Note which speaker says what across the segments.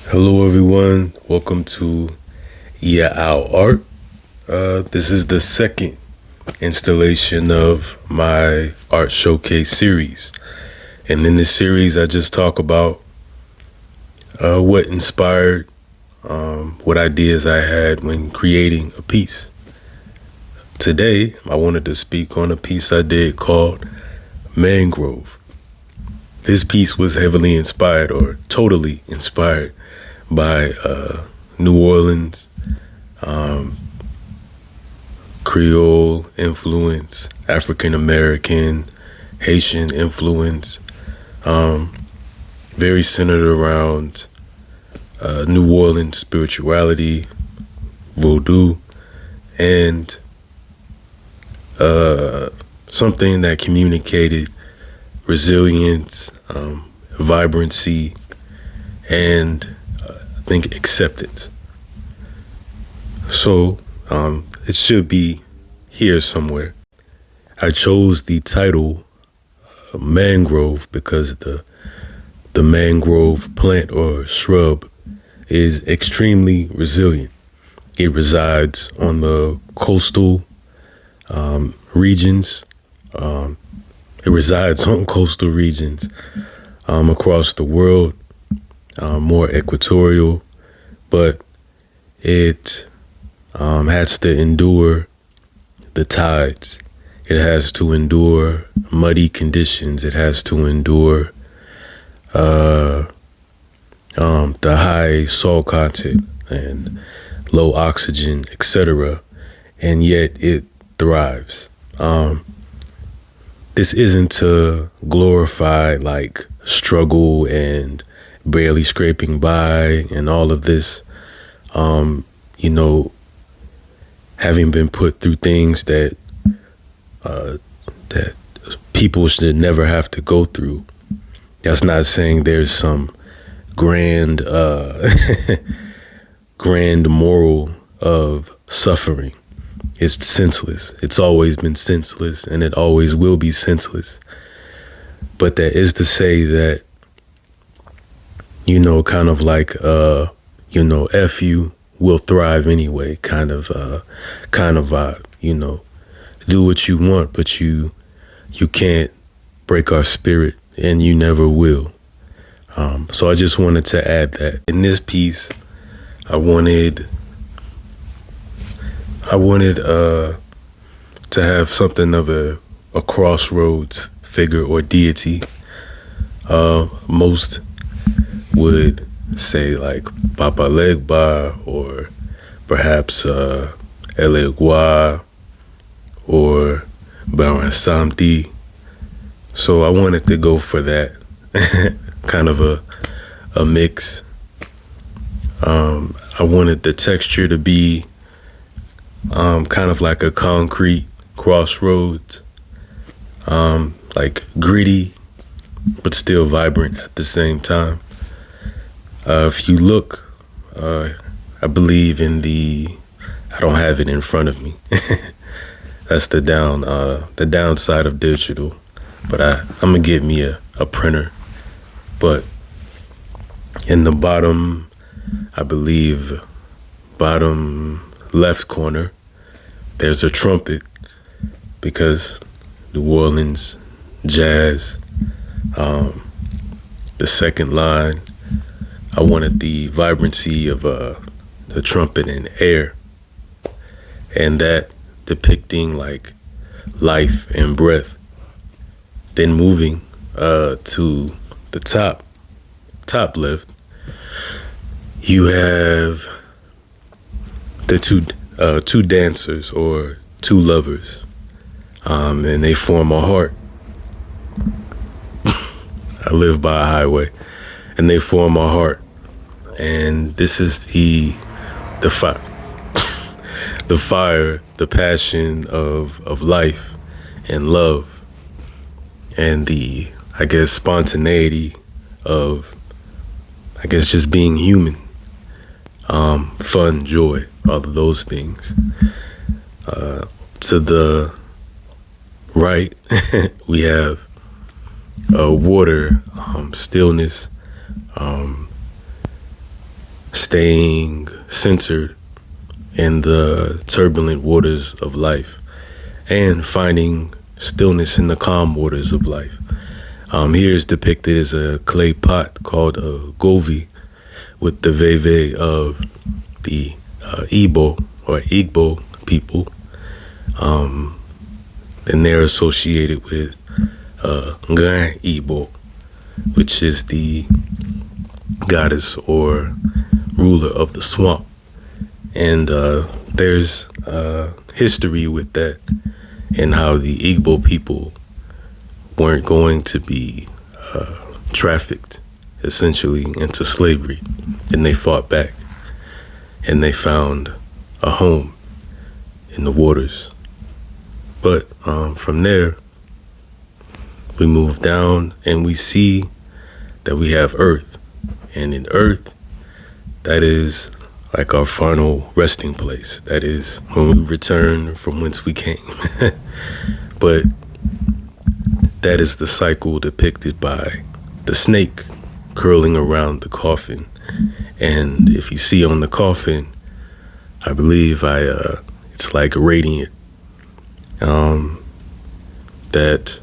Speaker 1: Hello, everyone. Welcome to Our Art. This is the second installation of my art showcase series. And in this series, I just talk about what inspired, what ideas I had when creating a piece. Today, I wanted to speak on a piece I did called Mangrove. This piece was heavily inspired, or totally inspired, by New Orleans, Creole influence, African American, Haitian influence, very centered around New Orleans spirituality, voodoo, and something that communicated resilience, vibrancy, and I think acceptance. So it should be here somewhere. I chose the title Mangrove because the mangrove plant or shrub is extremely resilient. It resides on the coastal regions. It resides on coastal regions across the world, more equatorial, but it has to endure the tides. It has to endure muddy conditions. It has to endure the high salt content and low oxygen, etc. And yet it thrives. This isn't to glorify like struggle and barely scraping by and all of this. Having been put through things that that people should never have to go through. That's not saying there's some grand grand moral of suffering. It's senseless. It's always been senseless, and it always will be senseless. But that is to say that, kind of like, F you will thrive anyway, kind of vibe, do what you want, but you can't break our spirit, and you never will. So I just wanted to add that in this piece. I wanted to have something of a crossroads figure or deity. Most would say like Papa Legba, or perhaps Elegua, or Baron Samdi. So I wanted to go for that kind of a mix. I wanted the texture to be kind of like a concrete crossroads, like gritty, but still vibrant at the same time. If you look, I believe in I don't have it in front of me. That's the downside of digital. But I'm gonna get me a printer. But in the bottom, I believe, bottom left corner, there's a trumpet, because New Orleans jazz. The second line, I wanted the vibrancy of the trumpet and air, and that depicting like life and breath. Then moving to the top left, you have the two dancers or two lovers, and they form a heart. I live by a highway, and they form a heart, and this is the fire, the fire, the passion of life and love, and the, I guess, spontaneity of, I guess, just being human. Fun, joy, all of those things. To the right, we have water, stillness, staying centered in the turbulent waters of life and finding stillness in the calm waters of life. Here is depicted as a clay pot called a govi with the veve of the Igbo or Igbo people. And they're associated with Nga Igbo, which is the goddess or ruler of the swamp. And there's history with that and how the Igbo people weren't going to be trafficked essentially into slavery, and they fought back and they found a home in the waters. But from there we move down and we see that we have earth, and in earth, that is like our final resting place. That is when we return from whence we came. But that is the cycle depicted by the snake curling around the coffin. And if you see on the coffin, I believe it's like radiant, that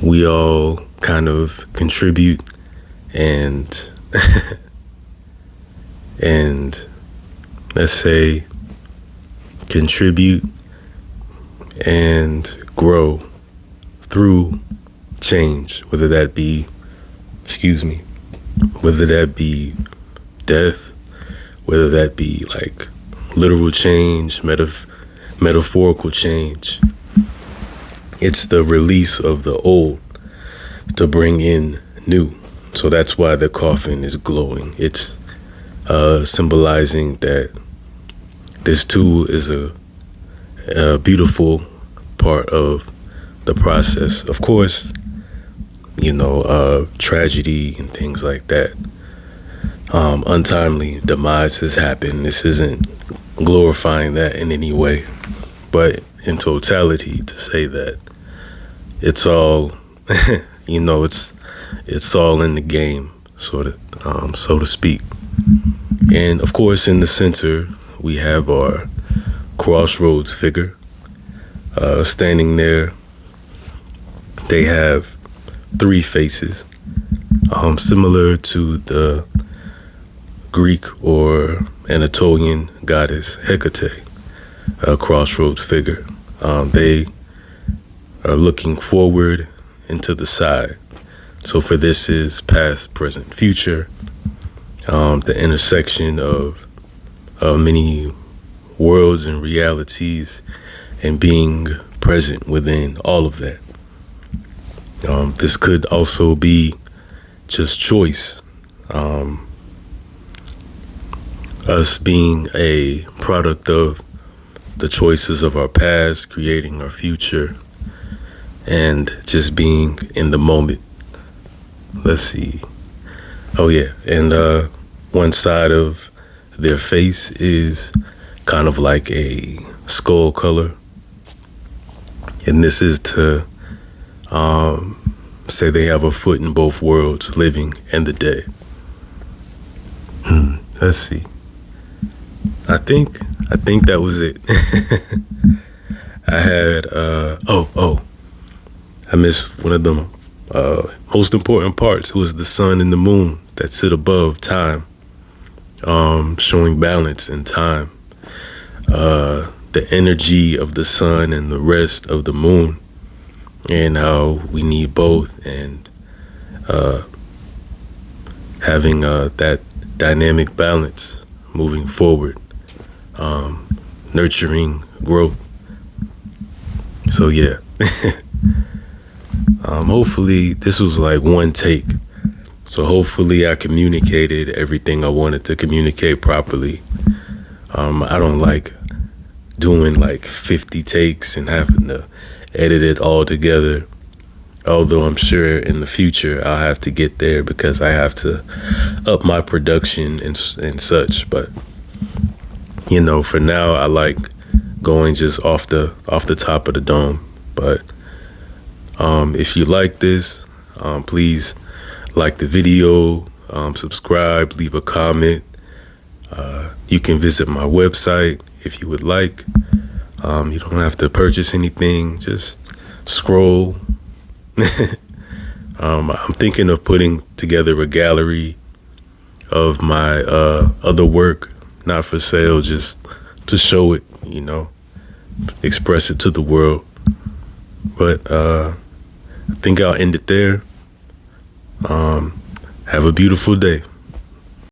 Speaker 1: we all kind of contribute and and let's say contribute and grow through change, whether that be death, whether that be like literal change, metaphorical change. It's the release of the old to bring in new. So that's why the coffin is glowing. It's symbolizing that this too is a beautiful part of the process. Of course, tragedy and things like that. Untimely demises happen. This isn't glorifying that in any way, but in totality, to say that it's all, it's all in the game, sort of, so to speak. And of course, in the center, we have our Crossroads figure standing there. They have 3 faces, similar to the Greek or Anatolian goddess Hecate, a Crossroads figure. They are looking forward and to the side. So for this is past, present, future, the intersection of many worlds and realities, and being present within all of that. This could also be just choice. Us being a product of the choices of our past, creating our future, and just being in the moment. Let's see. Oh yeah, and one side of their face is kind of like a skull color, and this is to say they have a foot in both worlds, living and the dead. Let's see. I think that was it. I had I missed one of the most important parts. It was the sun and the moon that sit above time, showing balance in time. The energy of the sun and the rest of the moon, and how we need both, and having that dynamic balance moving forward, nurturing growth. So yeah. Hopefully this was like one take. So hopefully I communicated everything I wanted to communicate properly. I don't like doing like 50 takes and having to edit it all together. Although I'm sure in the future I'll have to get there because I have to up my production and such. But for now I like going just off the top of the dome. But if you like this, please like the video, subscribe, leave a comment. You can visit my website if you would like. You don't have to purchase anything, just scroll. I'm thinking of putting together a gallery of my other work, not for sale, just to show it, express it to the world. But I think I'll end it there. Have a beautiful day.